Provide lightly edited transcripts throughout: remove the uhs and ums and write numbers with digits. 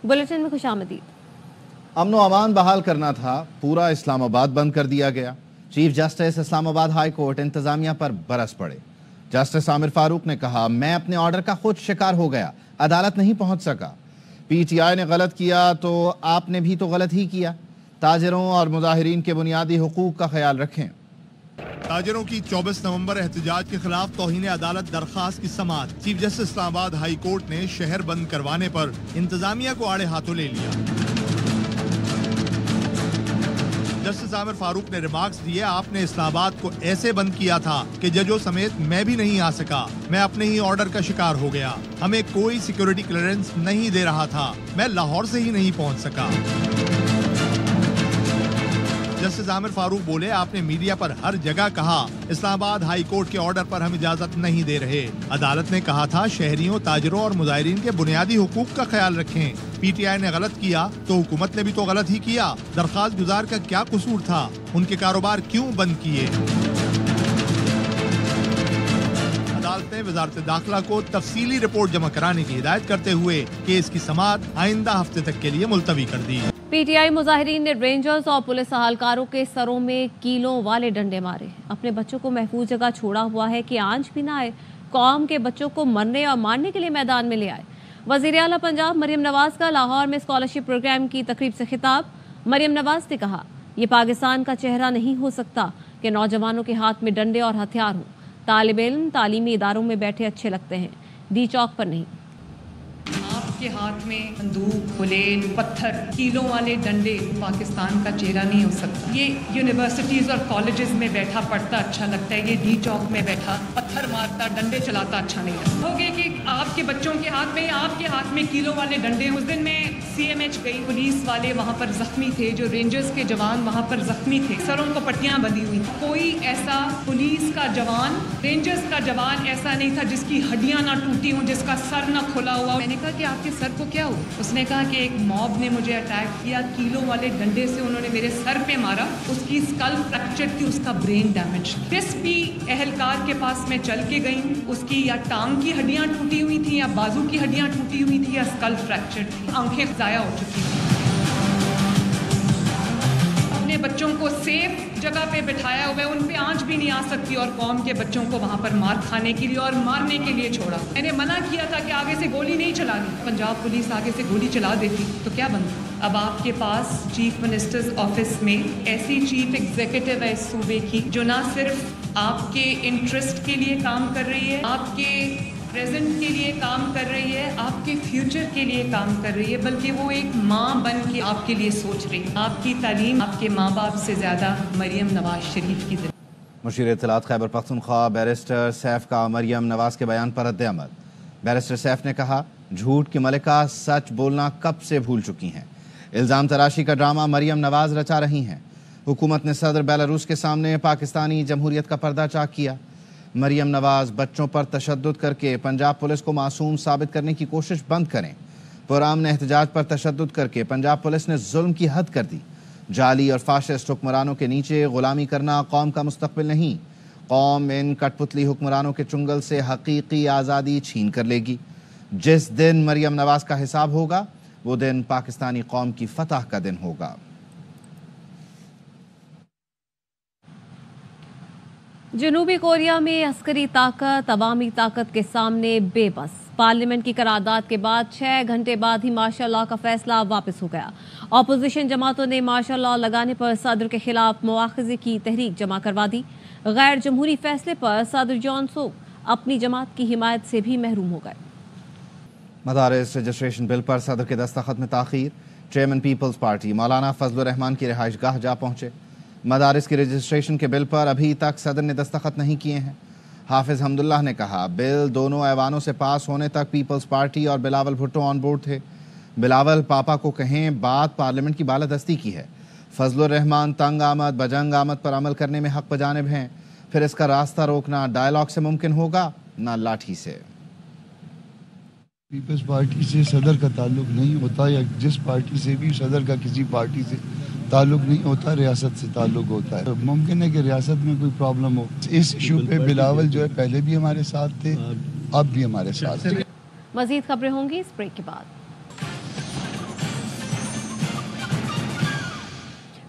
Bulletin में खुशामदीद। अमन व अमान बहाल करना था, पूरा इस्लामाबाद बंद कर दिया गया। Chief justice Islamabad high court इंतजामिया पर बरस पड़े। जस्टिस आमिर फारूक ने कहा, मैं अपने ऑर्डर का खुद शिकार हो गया, अदालत नहीं पहुंच सका। पीटीआई ने गलत किया तो आपने भी तो गलत ही किया। ताजिरों और मुजाहिरीन के बुनियादी हुकूक का ख्याल रखें। ताजिरों की 24 नवंबर एहतजाज के खिलाफ तौहीन अदालत दरखास्त की समाअत। Chief justice Islamabad high court ने शहर बंद करवाने पर इंतजामिया को आड़े हाथों ले लिया। जस्टिस आमिर फारूक ने रिमार्क्स दिए, आपने इस्लामाबाद को ऐसे बंद किया था कि जजों समेत मैं भी नहीं आ सका। मैं अपने ही ऑर्डर का शिकार हो गया। हमें कोई सिक्योरिटी क्लियरेंस नहीं दे रहा था। मैं लाहौर से ही नहीं पहुंच सका। जस्टिस आमिर फारूक बोले, आपने मीडिया पर हर जगह कहा इस्लामाबाद हाई कोर्ट के ऑर्डर पर हम इजाजत नहीं दे रहे। अदालत ने कहा था शहरियों, ताजिरों और मुजाहिरीन के बुनियादी हुकूक का ख्याल रखें। पीटीआई ने गलत किया तो हुकूमत ने भी तो गलत ही किया। दरखास्त गुजार का क्या कसूर था? उनके कारोबार क्यों बंद किए? अदालत ने वजारत दाखिला को तफसीली रिपोर्ट जमा कराने की हिदायत करते हुए केस की समाअत आइंदा हफ्ते तक के लिए मुलतवी कर दी। पीटीआई मुजाहिरीन ने रेंजर्स और पुलिस अहलकारों के सरों में कीलों वाले डंडे मारे। अपने बच्चों को महफूज जगह छोड़ा हुआ है कि आंच भी ना आए। कौम के बच्चों को मरने और मारने के लिए मैदान में ले आए। वज़ीर आला पंजाब मरियम नवाज का लाहौर में स्कॉलरशिप प्रोग्राम की तकरीब से खिताब। मरियम नवाज ने कहा, ये पाकिस्तान का चेहरा नहीं हो सकता कि नौजवानों के हाथ में डंडे और हथियार हों। तालिब इल्म तालीमी इदारों में बैठे अच्छे लगते हैं, डी चौक पर नहीं। आपके हाथ में बंदूक, बुलेट, पत्थर, कीलों वाले डंडे पाकिस्तान का चेहरा नहीं हो सकता। ये यूनिवर्सिटीज और कॉलेजेस में बैठा पढ़ता अच्छा लगता है, ये डी चौक में बैठा पत्थर मारता, डंडे चलाता अच्छा नहीं लगता। हो गया कि आपके बच्चों के हाथ में कीलों वाले डंडे। उस दिन मैं CMH गई, पुलिस वाले वहाँ पर जख्मी थे, जो रेंजर्स के जवान वहाँ पर जख्मी थे, सरों को पट्टियाँ बंधी हुई। कोई ऐसा पुलिस का जवान, रेंजर्स का जवान ऐसा नहीं था जिसकी हड्डियाँ ना टूटी हों, जिसका सर ना खुला हुआ। मैंने कहा कि आपके सर को क्या हुआ? उसने कहा कि एक मॉब ने मुझे अटैक किया, कीलों वाले डंडे से उन्होंने मेरे सर पे मारा, उसकी स्कल फ्रैक्चर थी, उसका ब्रेन डैमेज। जिस भी एहलकार के पास मैं चल के गई, उसकी या टांग की हड्डियां टूटी हुई थी, या बाजू की हड्डियां टूटी हुई थी, या स्कल फ्रैक्चर थी, आंखें जाया हो चुकी थी। अपने बच्चों को सेफ जगह पे बिठाया हुआ है, उन पे आंच भी नहीं आ सकती, और कौम के बच्चों को वहाँ पर मार खाने के लिए और मारने के लिए छोड़ा। मैंने मना किया था कि आगे से गोली नहीं चलानी। पंजाब पुलिस आगे से गोली चला देती तो क्या बनता? अब आपके पास चीफ मिनिस्टर्स ऑफिस में ऐसी चीफ एग्जीक्यूटिव है इस सूबे की, जो ना सिर्फ आपके इंटरेस्ट के लिए काम कर रही है, आपके प्रेजेंट के लिए काम कर रही है, आपके फ्यूचर के लिए काम कर रही है, बल्कि वो एक माँ बन के आपके लिए सोच रही है। आपकी तालीम आपके माँ बाप से ज़्यादा मरियम नवाज शरीफ की ज़िंदगी। मुशीर इत्तलात खैबर पख्तूनख्वा बैरिस्टर सैफ का मरियम नवाज के बयान पर रद्द-ए-अमल। बैरिस्टर सैफ ने कहा, झूठ की मलिका सच बोलना कब से भूल चुकी हैं। इल्ज़ाम तराशी का ड्रामा मरियम नवाज रचा रही हैं। हुकूमत ने सदर बेलारूस के सामने पाकिस्तानी जमहूरियत का पर्दा चाक किया। मरियम नवाज बच्चों पर तशद्दुद करके पंजाब पुलिस को मासूम साबित करने की कोशिश बंद करें। पुरअमन एहतजाज पर तशद्दुद करके पंजाब पुलिस ने जुल्म की हद कर दी। जाली और फाशिस्ट हुक्मरानों के नीचे गुलामी करना कौम का मुस्तकबिल नहीं। कौम इन कठपुतली हुक्मरानों के चुंगल से हकीकी आज़ादी छीन कर लेगी। जिस दिन मरियम नवाज का हिसाब होगा, वो दिन पाकिस्तानी कौम की फतह का दिन होगा। जनूबी कोरिया में अस्करी ताकत अवामी ताकत के सामने बेबस। पार्लियामेंट की करारदाद के बाद 6 घंटे बाद ही मार्शल लॉ का फैसला वापस हो गया। अपोजिशन जमातों ने मार्शल लॉ लगाने पर सदर के खिलाफ मुआखजे की तहरीक जमा करवा दी। गैर जमहूरी फैसले पर सदर जॉन सोक अपनी जमात की हिमायत से भी महरूम हो गए। मदारिस रजिस्ट्रेशन बिल पर सदर के दस्तखत में ताखीर। चेयरमैन पीपल्स पार्टी मौलाना फजलुर रहमान की रिहाइश गाह जा पहुंचे। मदारिस के रजिस्ट्रेशन के बिल पर अभी तक सदर ने दस्तखत नहीं किए हैं। हाफिज हमदुल्लाह ने कहा, बिल दोनों ऐवानों से पास होने तक पीपल्स पार्टी और बिलावल भुट्टो ऑन बोर्ड थे। बिलावल पापा को कहें, बात पार्लियामेंट की बालादस्ती की है। फजलुर रहमान तंग आमद बजंग आमद पर अमल करने में हक बजानिब हैं। फिर इसका रास्ता रोकना डायलॉग से मुमकिन होगा, ना लाठी से। पीपल्स पार्टी से सदर का ताल्लुक नहीं होता, या जिस पार्टी से भी सदर का किसी पार्टी से ताल्लुक नहीं होता, रियासत से ताल्लुक होता है। मुमकिन है कि रियासत में कोई प्रॉब्लम हो। इस इशू पे बिलावल जो है पहले भी हमारे साथ थे, अब भी हमारे साथ थे। मजीद खबरें होंगी इस ब्रेक के बाद।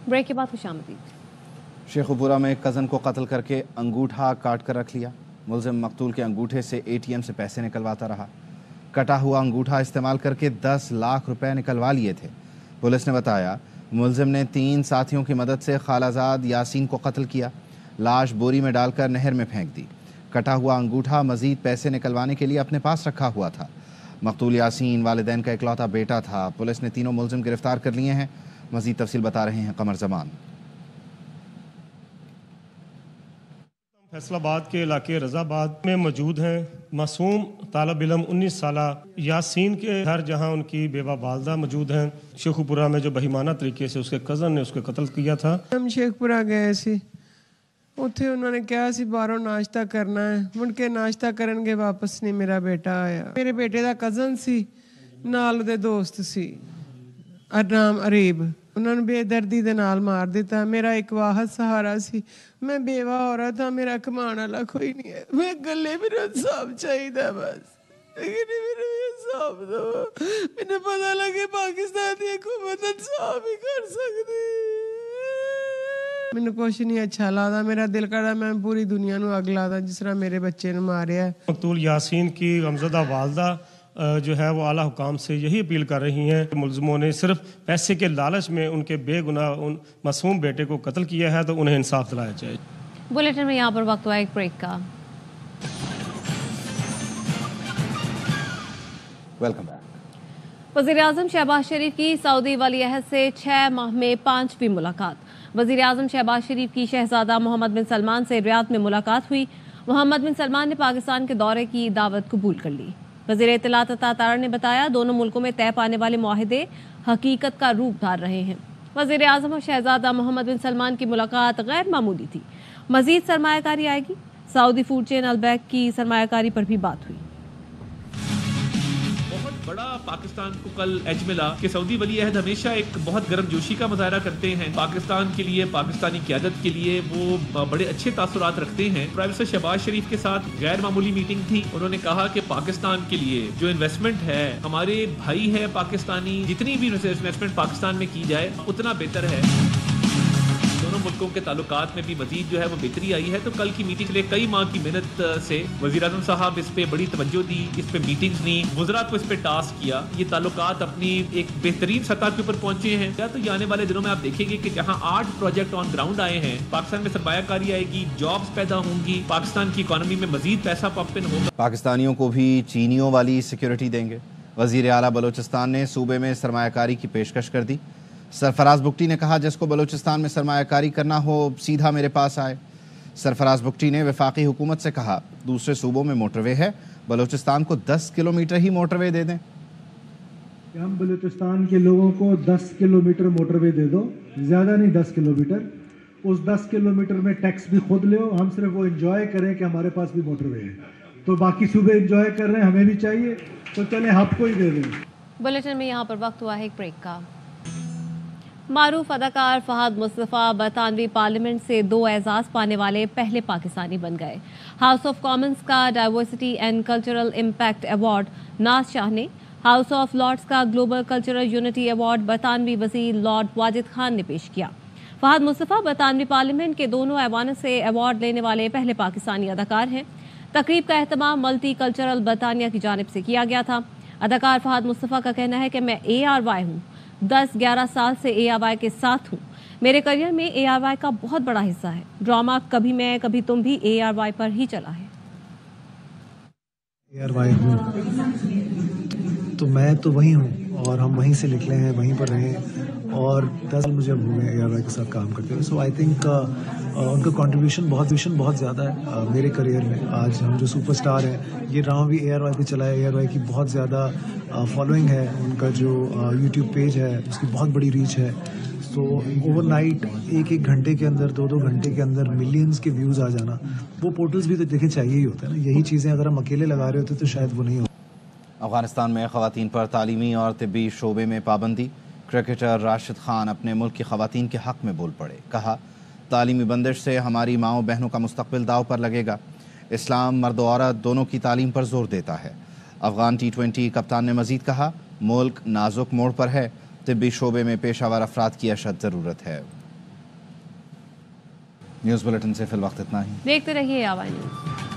بریک کے بعد خوش آمدید۔ شیخوپورہ میں کزن کو قتل کر کے انگوٹھا کاٹ کر رکھ لیا۔ ملزم مقتول کے انگوٹھے سے ATM سے پیسے نکلواتا رہا۔ کٹا ہوا انگوٹھا استعمال کر کے 10 لاکھ روپے نکلوا لیے تھے۔ پولیس نے بتایا ملزم نے 3 ساتھیوں کی مدد سے خالہ زاد یاسین کو قتل کیا۔ لاش بوری میں ڈال کر نہر میں پھینک دی۔ کٹا ہوا انگوٹھا مزید پیسے نکلوانے کے لیے اپنے پاس رکھا ہوا تھا۔ مقتول یاسین والدین کا اکلوتا بیٹا تھا۔ پولیس نے تینوں ملزم گرفتار کر لیے ہیں۔ مزید تفصیل بتا رہے ہیں قمر زمان۔ فیصل آباد کے علاقے رضا آباد میں موجود ہیں۔ معصوم طالب علم 19 سالہ یاسین کے گھر جہاں ان کی بیوہ والدہ موجود ہیں۔ شیخوپورہ میں جو بہیمانہ طریقے سے اس کے کزن نے اس کو قتل کیا تھا۔ ہم شیخپورہ گئے سی، اتھے انہوں نے کہا سی باہروں ناشتہ کرنا ہے، مڑ کے ناشتہ کرن کے واپس نہیں میرا بیٹا آیا۔ میرے بیٹے دا کزن سی نال دے دوست سی نام عریب، انہوں نے بے دردی دے نال مار دیتا۔ میرا ایک واحد سہارا سی، میں بیوہ عورت ہاں، میرا کمان والا کوئی نہیں ہے، میں گلے میرا انصاف چاہیے بس، میرا انصاف دو، مجھے پتا لگے پاکستانی حکومت انصاف ہی کر سکتی۔ مجھے کچھ نہیں اچھا لگتا، میرا دل کرتا میں پوری دنیا نو اگ لاتا جس طرح میرے بچے نے ماریا ہے۔ مقتول یاسین کی غمزدہ والدہ جو ہے وہ اعلیٰ حکام سے یہی اپیل کر رہی ہیں کہ ملزموں نے صرف پیسے کے لالچ میں ان کے بے گناہ ان معصوم بیٹے کو قتل کیا ہے تو انہیں انصاف دلایا جائے۔ بلیٹن میں یہاں پر وقت ہوا ایک بریک کا۔ Welcome back. وزیراعظم شہباز شریف کی سعودی ولی عہد سے 6 ماہ میں 5ویں ملاقات۔ وزیراعظم شہباز شریف کی شہزادہ محمد بن سلمان سے ریاض میں ملاقات ہوئی۔ محمد بن سلمان نے پاکستان کے دورے کی دعوت قبول کر لی۔ وزیر اطلاعات عطا تارڑ نے بتایا دونوں ملکوں میں طے پانے والے معاہدے حقیقت کا روپ دھار رہے ہیں۔ وزیر اعظم اور شہزادہ محمد بن سلمان کی ملاقات غیر معمولی تھی۔ مزید سرمایہ کاری آئے گی۔ سعودی فوڈ چین البیک کی سرمایہ کاری پر بھی بات ہوئی۔ بڑا پاکستان کو کل ایج ملا کہ سعودی ولی عہد ہمیشہ ایک بہت گرم جوشی کا مظاہرہ کرتے ہیں، پاکستان کے لیے، پاکستانی قیادت کے لیے وہ بڑے اچھے تاثرات رکھتے ہیں۔ پرائم منسٹر شہباز شریف کے ساتھ غیر معمولی میٹنگ تھی۔ انہوں نے کہا کہ پاکستان کے لیے جو انویسٹمنٹ ہے، ہمارے بھائی ہے پاکستانی، جتنی بھی انویسٹمنٹ پاکستان میں کی جائے اتنا بہتر ہے۔ دونوں ملکوں کے تعلقات میں بھی مزید جو ہے وہ بہتری آئی ہے۔ تو کل کی میٹنگ لے کئی ماہ کی محنت سے وزیر اعظم صاحب اس پہ بڑی توجہ دی، اس پہ میٹنگز لی، وزراء کو اس پہ ٹاسک کیا۔ یہ تعلقات اپنی ایک بہترین سطح کے اوپر پہنچے ہیں۔ تو یہ آنے والے دنوں میں آپ دیکھیں گے کہ جہاں 8 پروجیکٹ آن گراؤنڈ آئے ہیں، پاکستان میں سرمایہ کاری آئے گی، جابز پیدا ہوں گی، پاکستان کی اکانومی میں مزید پیسہ پمپ ان ہوگا۔ پاکستانیوں کو بھی چینیوں والی سیکیورٹی دیں گے۔ وزیر اعلیٰ بلوچستان نے صوبے میں سرمایہ کاری کی پیشکش کر دی۔ سرفراز بگٹی نے کہا جس کو بلوچستان میں سرمایہ کاری کرنا ہو سیدھا میرے پاس آئے۔ سرفراز بگٹی نے وفاقی حکومت سے کہا دوسرے صوبوں میں موٹر وے ہے، بلوچستان کو 10 کلومیٹر ہی موٹر وے دے دیں۔ کہ ہم بلوچستان کے لوگوں کو 10 کلومیٹر موٹر وے دے دو، زیادہ نہیں 10 کلومیٹر، اس 10 کلومیٹر میں ٹیکس بھی خود لو، ہم صرف وہ انجوائے کریں کہ ہمارے پاس بھی موٹر وے ہے۔ تو باقی صوبے انجوائے کر رہے ہیں، ہمیں بھی چاہیے، تو چلیں ہب کو ہی دے دیں۔ بلیٹن میں یہاں پر وقت ہوا ہے ایک بریک کا۔ معروف اداکار فہد مصطفیٰ برطانوی پارلیمنٹ سے 2 اعزاز پانے والے پہلے پاکستانی بن گئے۔ ہاؤس آف کامنز کا diversity and cultural impact award Naz Shah نے، ہاؤس آف لارڈز کا گلوبل کلچرل یونٹی ایوارڈ برطانوی وزیر لارڈ واجد خان نے پیش کیا۔ فہد مصطفیٰ برطانوی پارلیمنٹ کے دونوں ایوانوں سے ایوارڈ لینے والے پہلے پاکستانی اداکار ہیں۔ تقریب کا اہتمام ملٹی کلچرل برطانیہ کی جانب سے کیا گیا تھا۔ اداکار فہد مصطفیٰ کا کہنا ہے کہ میں ARY ہوں، 10-11 سال سے ARY کے ساتھ ہوں۔ میرے کریئر میں ARY کا بہت بڑا حصہ ہے۔ ڈرامہ کبھی میں کبھی تم بھی ARY پر ہی چلا ہے۔ ARY ہوں تو میں تو وہیں ہوں اور ہم وہیں سے نکلے ہیں، وہیں پر رہے اور 10 سال مجھے ہوئے ARY کے ساتھ کام کرتے ہوئے۔ سو آئی تھنک ان کا کنٹریبیوشن بہت زیادہ ہے میرے کریئر میں۔ آج ہم جو سپر سٹار ہیں، یہ ڈرامہ بھی ARY پہ چلا ہے۔ ARY کی بہت زیادہ فالوئنگ ہے، ان کا جو یوٹیوب پیج ہے اس کی بہت بڑی ریچ ہے۔ تو اوور نائٹ 1 گھنٹے کے اندر 2 گھنٹے کے اندر ملینز کے ویوز آ جانا، وہ پورٹلز بھی تو دیکھیں چاہیے ہی ہوتا ہے نا۔ یہی چیزیں اگر ہم اکیلے لگا رہے ہوتے تو شاید وہ نہیں ہوتی۔ افغانستان میں خواتین پر تعلیمی اور طبی شعبے میں پابندی۔ کرکٹر راشد خان اپنے ملک کی خواتین کے حق میں بول پڑے، کہا تعلیمی بندش سے ہماری ماؤں بہنوں کا مستقبل داؤ پر لگے گا۔ اسلام مرد و عورت دونوں کی تعلیم پر زور دیتا ہے۔ افغان T20 کپتان نے مزید کہا ملک نازک موڑ پر ہے، طبی شعبے میں پیشہ ور افراد کی اشد ضرورت ہے۔ न्यूज़ बुलेटिन से फिल वक्त इतना ही। देखते रहिए आवाज़ न्यूज़।